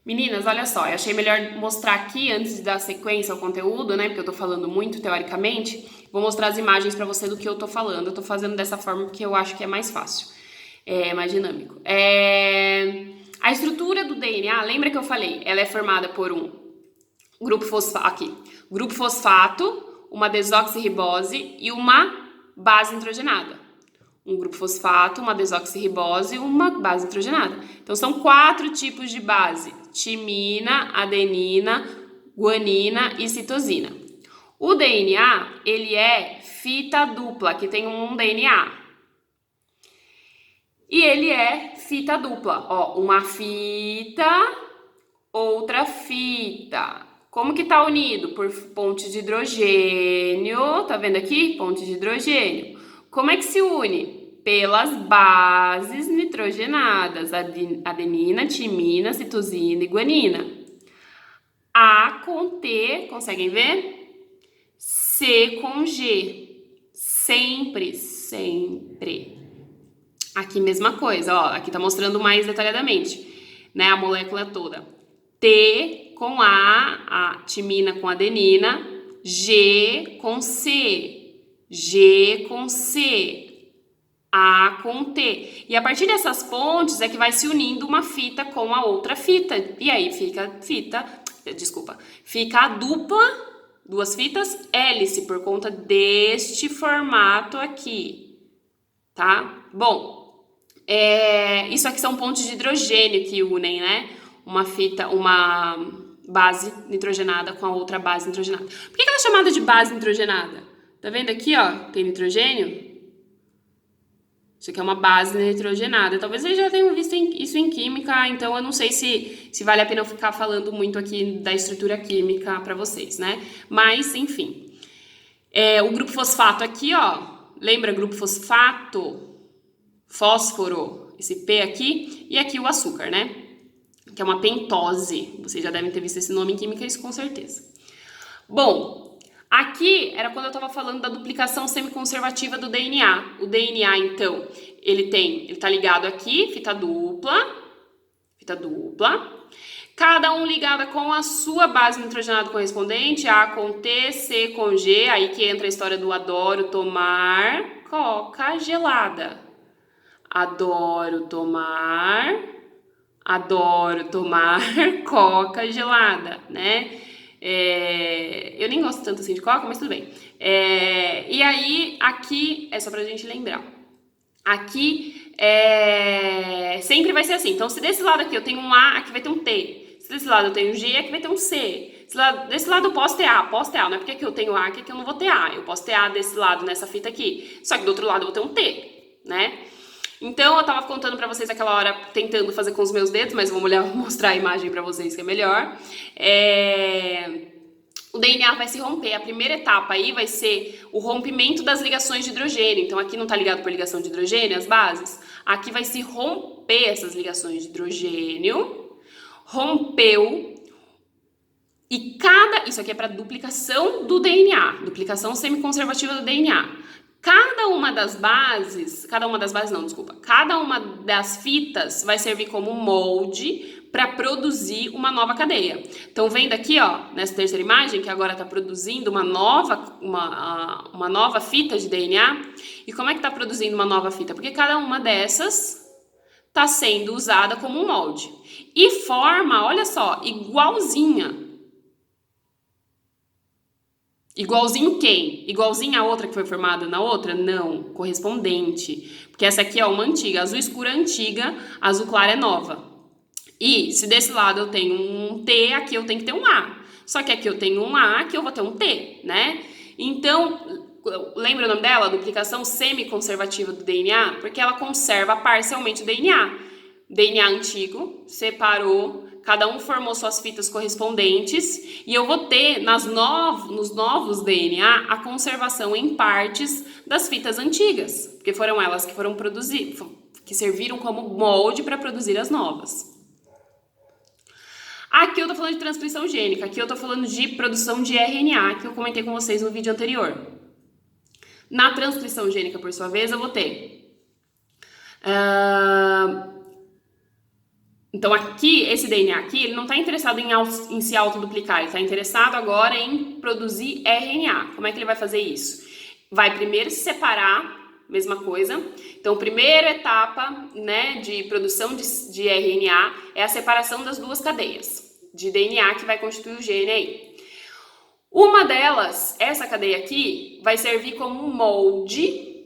Meninas, olha só, eu achei melhor mostrar aqui antes de dar sequência ao conteúdo, né? Porque eu tô falando muito teoricamente. Vou mostrar as imagens pra você do que eu tô falando. Eu tô fazendo dessa forma porque eu acho que é mais fácil, mais dinâmico. A estrutura do DNA, lembra que eu falei? Ela é formada por um grupo fosfato, uma desoxirribose e uma base nitrogenada. Um grupo fosfato, uma desoxirribose e uma base nitrogenada. Então são 4 tipos de base: timina, adenina, guanina e citosina. O DNA, ele é fita dupla, que tem um DNA. E ele é fita dupla, ó, uma fita, outra fita. Como que tá unido? Por ponte de hidrogênio, tá vendo aqui? Ponte de hidrogênio. Como é que se une? Pelas bases nitrogenadas, adenina, timina, citosina e guanina. A com T, conseguem ver? C com G. Sempre, sempre. Aqui mesma coisa, ó, aqui tá mostrando mais detalhadamente, né, a molécula toda. T com a timina com adenina, G com C, G com C, A com T. E a partir dessas pontes é que vai se unindo uma fita com a outra fita. E aí fica a dupla, duas fitas, hélice, por conta deste formato aqui, tá? Bom, isso aqui são pontos de hidrogênio que unem, né? Uma base nitrogenada com a outra base nitrogenada. Por que ela é chamada de base nitrogenada? Tá vendo aqui, ó? Tem nitrogênio. Isso aqui é uma base nitrogenada. Talvez vocês já tenham visto isso em química, então eu não sei se vale a pena eu ficar falando muito aqui da estrutura química para vocês, né? Mas, enfim. O grupo fosfato aqui, ó. Lembra grupo fosfato? Fósforo, esse P aqui, e aqui o açúcar, né? Que é uma pentose. Vocês já devem ter visto esse nome em química, isso com certeza. Bom, aqui era quando eu estava falando da duplicação semiconservativa do DNA. O DNA, então, ele tá ligado aqui, fita dupla, cada um ligada com a sua base nitrogenada correspondente, A com T, C com G, aí que entra a história do adoro tomar coca gelada. Adoro tomar coca gelada, né? Eu nem gosto tanto assim de coca, mas tudo bem. E aí, aqui, é só pra gente lembrar. Aqui, sempre vai ser assim. Então, se desse lado aqui eu tenho um A, aqui vai ter um T. Se desse lado eu tenho um G, aqui vai ter um C. Desse lado eu posso ter A. Não é porque aqui eu tenho A, que aqui eu não vou ter A. Eu posso ter A desse lado, nessa fita aqui. Só que do outro lado eu vou ter um T, né? Então, eu tava contando pra vocês aquela hora, tentando fazer com os meus dedos, mas vou mostrar a imagem pra vocês que é melhor. O DNA vai se romper. A primeira etapa aí vai ser o rompimento das ligações de hidrogênio. Então, aqui não tá ligado por ligação de hidrogênio, as bases. Aqui vai se romper essas ligações de hidrogênio. Rompeu. Isso aqui é para duplicação do DNA, duplicação semiconservativa do DNA. Cada uma das fitas vai servir como molde para produzir uma nova cadeia. Então, vendo aqui, ó, nessa terceira imagem, que agora está produzindo uma nova fita de DNA. E como é que está produzindo uma nova fita? Porque cada uma dessas está sendo usada como um molde. E forma, olha só, igualzinha. Igualzinho quem? Igualzinho a outra que foi formada na outra? Não, correspondente. Porque essa aqui é uma antiga, azul escura é antiga, azul clara é nova. E se desse lado eu tenho um T, aqui eu tenho que ter um A. Só que aqui eu tenho um A, aqui eu vou ter um T, né? Então, lembra o nome dela? Duplicação semiconservativa do DNA? Porque ela conserva parcialmente o DNA. DNA antigo, separou, cada um formou suas fitas correspondentes e eu vou ter nos novos DNA a conservação em partes das fitas antigas, porque foram elas que foram produzidas, que serviram como molde para produzir as novas. Aqui eu tô falando de transcrição gênica, aqui eu tô falando de produção de RNA, que eu comentei com vocês no vídeo anterior. Na transcrição gênica, por sua vez, eu vou ter Então aqui, esse DNA aqui, ele não está interessado em se autoduplicar, ele está interessado agora em produzir RNA. Como é que ele vai fazer isso? Vai primeiro se separar, mesma coisa. Então, a primeira etapa, né, de produção de RNA é a separação das duas cadeias de DNA que vai constituir o gene aí. Uma delas, essa cadeia aqui, vai servir como um molde,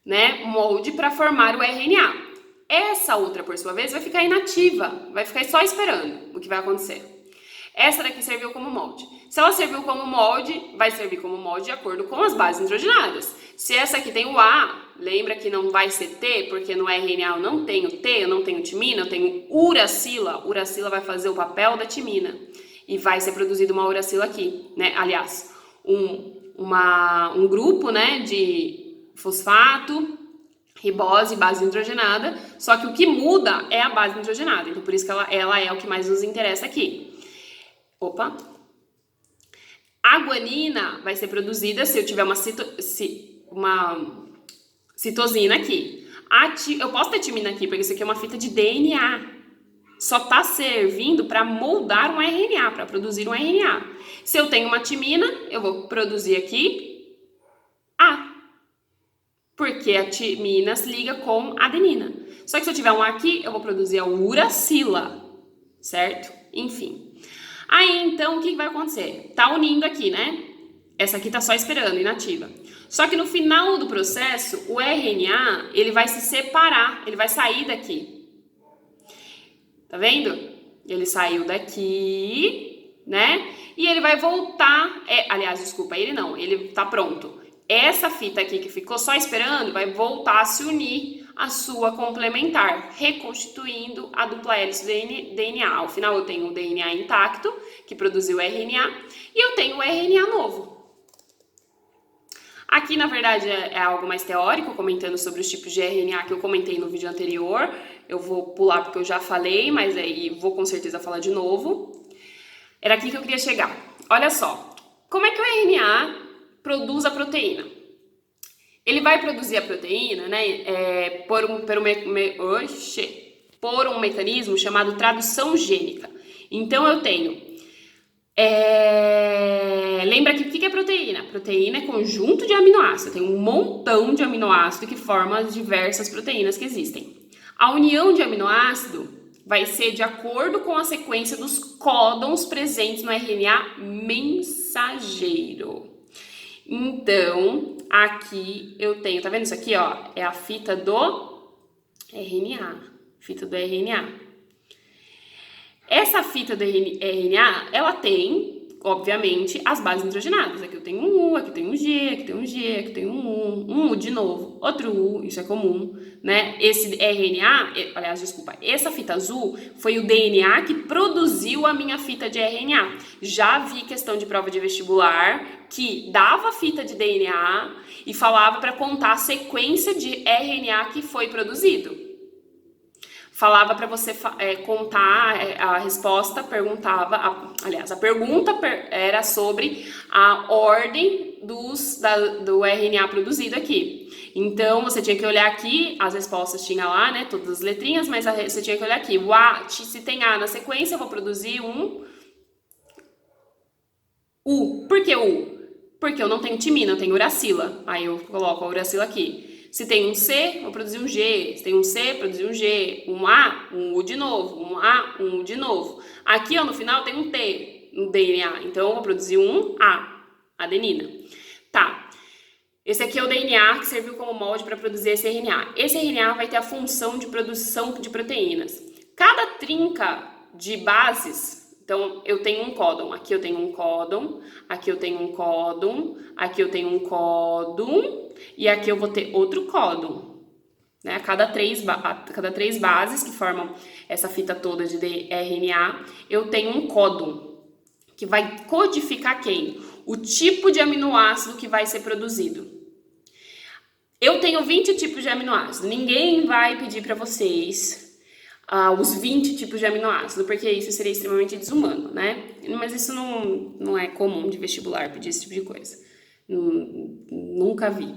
né, molde para formar o RNA. Essa outra, por sua vez, vai ficar inativa, vai ficar só esperando o que vai acontecer. Essa daqui serviu como molde. Se ela serviu como molde, vai servir como molde de acordo com as bases nitrogenadas. Se essa aqui tem o A, lembra que não vai ser T, porque no RNA eu não tenho T, eu não tenho timina, eu tenho uracila. Uracila vai fazer o papel da timina. E vai ser produzido uma uracila aqui, né? Aliás, um grupo, né, de fosfato, ribose e base nitrogenada, só que o que muda é a base nitrogenada, então por isso que ela é o que mais nos interessa aqui. Opa! A guanina vai ser produzida se eu tiver uma citosina aqui. Eu posso ter timina aqui, porque isso aqui é uma fita de DNA. Só está servindo para moldar um RNA, para produzir um RNA. Se eu tenho uma timina, eu vou produzir aqui A. Porque a timina se liga com adenina. Só que se eu tiver um A aqui, eu vou produzir a uracila, certo? Enfim. Aí, então, o que vai acontecer? Tá unindo aqui, né? Essa aqui tá só esperando, inativa. Só que no final do processo, o RNA, ele vai se separar, ele vai sair daqui. Tá vendo? Ele saiu daqui, né? E ele vai voltar, aliás, desculpa, ele tá pronto. Essa fita aqui que ficou só esperando vai voltar a se unir à sua complementar, reconstituindo a dupla hélice do DNA. Ao final eu tenho o DNA intacto, que produziu o RNA, e eu tenho o RNA novo. Aqui, na verdade, é algo mais teórico, comentando sobre os tipos de RNA que eu comentei no vídeo anterior. Eu vou pular porque eu já falei, mas aí vou com certeza falar de novo. Era aqui que eu queria chegar. Olha só, como é que o RNA produz a proteína? Ele vai produzir a proteína, né, por um mecanismo chamado tradução gênica. Então, eu tenho... Lembra que o que é proteína? Proteína é conjunto de aminoácidos. Tem um montão de aminoácidos que formam as diversas proteínas que existem. A união de aminoácido vai ser de acordo com a sequência dos códons presentes no RNA mensageiro. Então, aqui eu tenho, tá vendo isso aqui, ó? É a fita do RNA. Fita do RNA. Essa fita do RNA, ela tem, obviamente, as bases nitrogenadas. Aqui eu tenho um U, aqui eu tenho um G, aqui eu tenho um G, aqui eu tenho um U de novo, outro U, isso é comum, né? Esse RNA, aliás, desculpa, essa fita azul foi o DNA que produziu a minha fita de RNA. Já vi questão de prova de vestibular que dava a fita de DNA e falava para contar a sequência de RNA que foi produzido. Falava para você contar, a resposta perguntava, a pergunta era sobre a ordem do RNA produzido aqui. Então, você tinha que olhar aqui, as respostas tinha lá, né, todas as letrinhas, mas você tinha que olhar aqui, o A, se tem A na sequência, eu vou produzir um U. Por que U? Porque eu não tenho timina, eu tenho uracila. Aí eu coloco a uracila aqui. Se tem um C, vou produzir um G. Se tem um C, produzir um G. Um A, um U de novo. Um A, um U de novo. Aqui, ó, no final tem um T no DNA. Então, eu vou produzir um A, adenina. Tá. Esse aqui é o DNA que serviu como molde para produzir esse RNA. Esse RNA vai ter a função de produção de proteínas. Cada trinca de bases... Então, eu tenho um códon, aqui eu tenho um códon, aqui eu tenho um códon, aqui eu tenho um códon, e aqui eu vou ter outro códon, né? Cada três bases que formam essa fita toda de RNA, eu tenho um códon, que vai codificar quem? O tipo de aminoácido que vai ser produzido. Eu tenho 20 tipos de aminoácidos, ninguém vai pedir para vocês... os 20 tipos de aminoácido, porque isso seria extremamente desumano, né? Mas isso não é comum de vestibular pedir esse tipo de coisa. Nunca vi,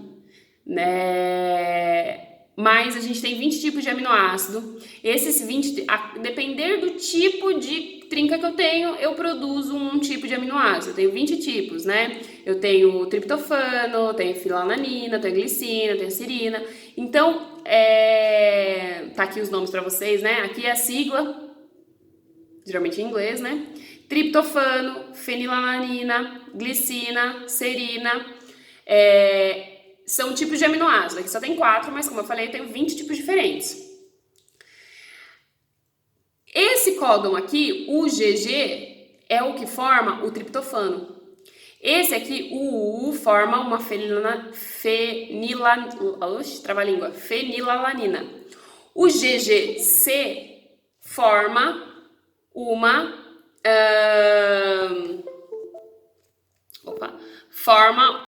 né? mas a gente tem 20 tipos de aminoácido. Esses 20, a depender do tipo de trinca que eu tenho, eu produzo um tipo de aminoácido. Eu tenho 20 tipos, né? Eu tenho triptofano, tenho filalanina, tenho glicina, tenho serina. Então, tá aqui os nomes para vocês, né? Aqui é a sigla, geralmente em inglês, né? Triptofano, fenilalanina, glicina, serina, são tipos de aminoácidos. Aqui só tem 4, mas como eu falei, eu tenho 20 tipos diferentes. Esse códon aqui, o GG, é o que forma o triptofano. Esse aqui, o UU, forma uma fenilalanina. O GGC forma uma... forma